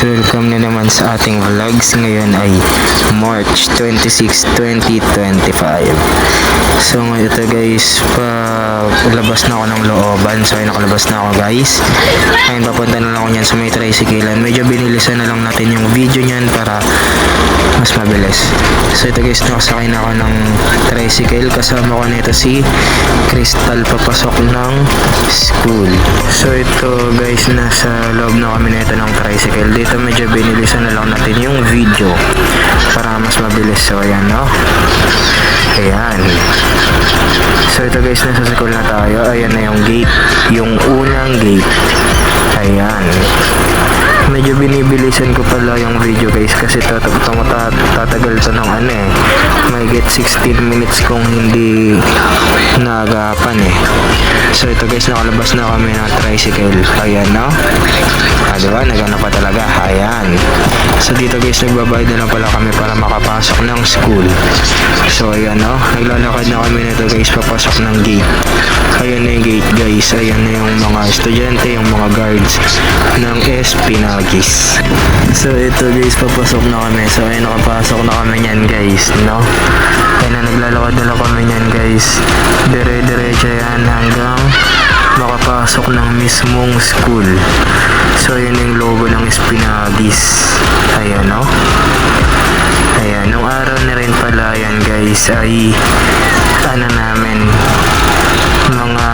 welcome na naman sa ating vlogs. Ngayon ay March 26, 2025. So ngayon ito guys, labas na ako ng looban. So ay nakalabas na ako guys. Ngayon papunta na lang ako nyan sa may tricyclean. Medyo binilisan na lang natin yung video nyan para mas mabilis. So ito guys, nakasakay na ako ng tricycle. Kasama ko nito si Crystal, papasok ng school. So ito guys, nasa loob na kami nito ng tricycle. Dito medyo binilisan na lang natin yung video para mas mabilis. So ayan, no? Ayan. So ito guys, nasa school na tayo. Ayan na yung gate, yung unang gate. Ayan. Medyo binibilisan ko pala yung video guys kasi tatagal to ng may get 16 minutes kung hindi naagapan So ito guys, nakalabas na kami ng tricycle. Ayan, no? Diba? Nagana pa talaga. Ayan. So dito guys, nagbabayad na lang pala kami para makapasok ng school. So ayan, no? Naglalakad na kami nito guys, papasok ng gate. Ayan na yung gate guys. Ayan na yung mga estudyante, yung mga guards ng Espinagis. So ito guys, papasok na kami. So ayan, nakapasok na kami nyan guys, no? Ayan na, naglalakad na lang kami nyan guys. Dire-diretso yan hanggang makapasok ng mismong school. So ayan yung logo ng Espinagis. Ayan, no? Ayan, nung araw na rin pala yan guys ay namin mga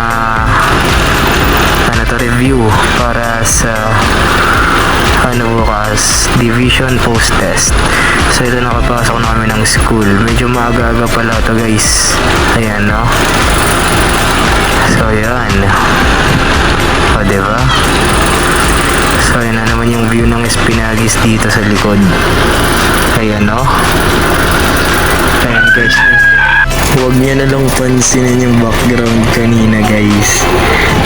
review para sa bukas division post test. So ito, nakapasok na kami ng school. Medyo maaga-aga pala to guys. Ayan, no? So ayan, o diba? So ayan na naman yung view ng Espinagis dito sa likod. Ayan, no? Ayan guys, huwag niya na lang pansinin yung background kanina guys.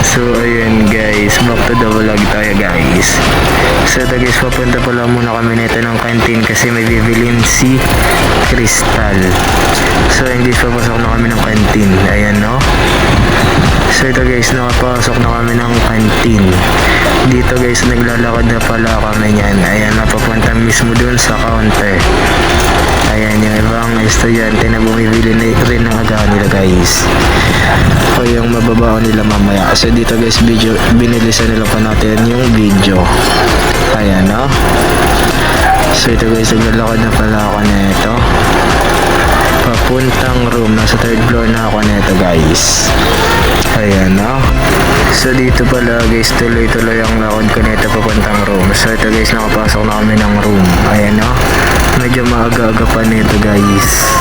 So ayun guys, back to the vlog tayo guys. So ito guys, papunta pala muna kami nito ng canteen kasi may bibilin si Crystal. So ayun guys, papasok na kami ng canteen. Ayan, no? So ito guys, nakapasok na kami ng canteen. Dito guys, naglalakad na pala kami nyan. Ayan, napapunta mismo dun sa counter. Ayan, yung ibang estudyante na bumibili na rin ng agahan nila guys. O yung mababaw nila mamaya. So dito guys, video, binilisan nila pa natin yung video. Ayan, no? So ito guys, naglalakad na pala ako na ito papuntang room. Nasa third floor na ako na ito guys. Ayan, no? So dito pala guys, tuloy-tuloy ang lakad ko nito papuntang room. So ito guys, nakapasok na kami ng room. Ayan, no? Medyo maaga-aga pa nito guys.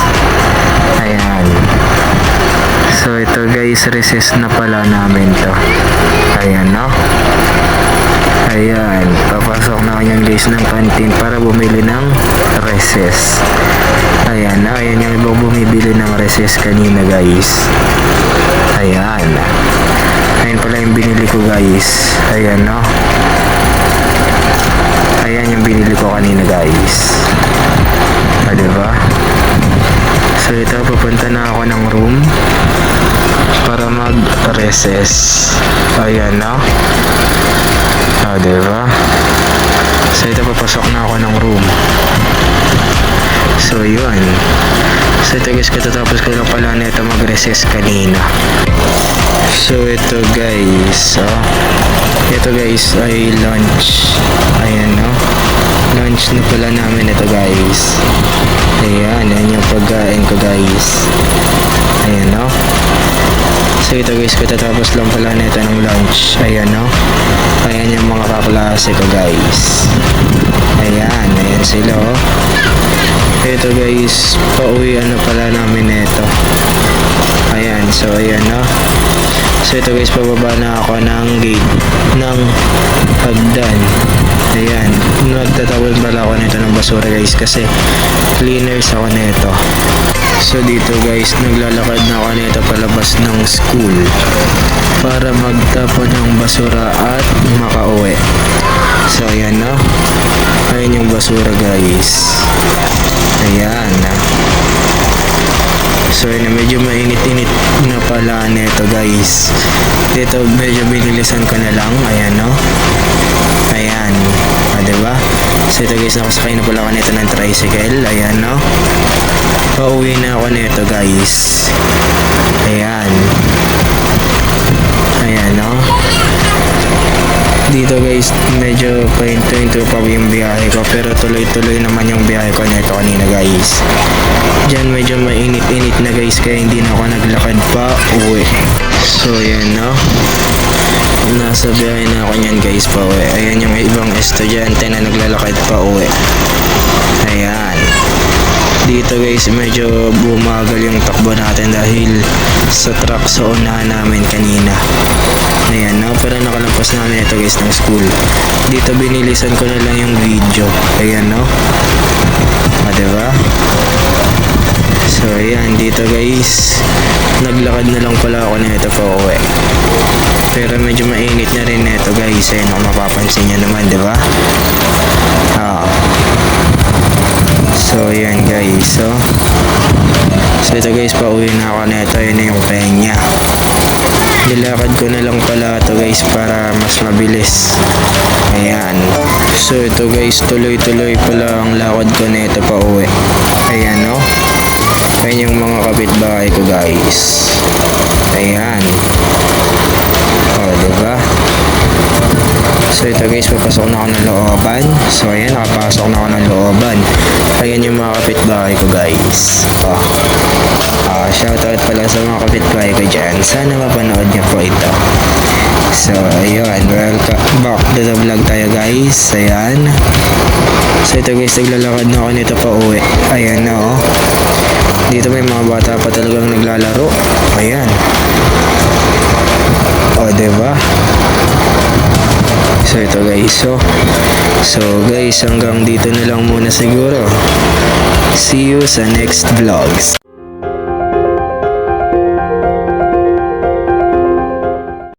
Ayan. So ito guys, recess na pala namin to. Ayan, no? Ayan, papasok na kanyan guys ng canteen para bumili ng recess. Ayan na, ayan yung ibang bumibili ng recess kanina guys. Ayan. Ayan pala yung binili ko guys. Ayan, no? Ayan yung binili ko kanina guys. Diba? So ito, pupunta na ako ng room para mag-recess. Ayan, no? Diba? So ito, papasok na ako ng room. So yun. So ito guys, katatapos ko lang pala nito mag-recess kanina. So ito guys, ito guys ay lunch. Ayan, no? Lunch na pala namin ito guys. Ayan, yan yung pagkain ko guys. Ayan, no? So ito guys, katatapos lang pala nito ng lunch. Ayan, no? Ayan yung mga kaklase ko guys. Ayan, ayan sila, oh. Ito guys, pauwian na pala namin ito. Ayan, so ayan, no? So ito guys, pababa na ako ng gate ng hagdan. Ayan, nagtatawid pala ako nito ng basura guys kasi cleaners ako nito. So dito guys, naglalakad na ako nito palabas ng school para magtapon ng basura at makauwi. So ayan, no? Ayan yung basura guys. Ayan. So yun, medyo mainit-init na pala nito guys. Dito medyo binilisan ko na lang. Ayan, no? Ayan. Diba? So ito guys, nakasakay na pala ako nito ng tricycle. Ayan no. Pauwi na ako nito guys. Ayan. Ayan no. Dito guys, medyo pahinto-hinto pa yung biyahe ko, pero tuloy-tuloy naman yung biyahe ko nito kanina guys. Diyan medyo mainit-init na guys, kaya hindi na ako naglakad pa uwi. So yan no. Nasa biyahe na ako niyan guys pa uwi. Ayan yung ibang estudyante na naglalakad pa uwi. Ayan. Dito guys, medyo bumagal yung takbo natin dahil sa truck sa unahan namin kanina. Ayan no, pero nakalampas namin ito guys ng school. Dito binilisan ko na lang yung video. Ayan no. Diba? So ayan, dito guys, naglakad na lang pala ako nito pa uwi. Pero medyo mainit na rin nito guys. Ayan kung mapapansin nyo naman, diba? So ayan guys, so ito guys, pauwi na ako nito. Yun na yung Peña. Nilakad ko na lang pala ito guys para mas mabilis. Ayan. So ito guys, tuloy-tuloy pala ang lakad ko nito pa uwi. Ayan no. Ayan yung mga kapitbahay ko guys. Ayan. Diba? So ito guys, papasok na ako ng looban. So ayan, nakapasok na ako ng looban. Ayan yung mga kapitbahay ko guys. Shoutout pala sa mga kapitbahay ko dyan. Sana mapanood niyo po ito. So ayun, welcome back to the vlog tayo guys. Ayan. So ito guys, naglalakad na ako nito pa uwi. Ayan na oh. Dito may mga bata pa talagang naglalaro. Ayan. Diba? So ito guys, so guys, hanggang dito na lang muna siguro. See you sa next vlogs.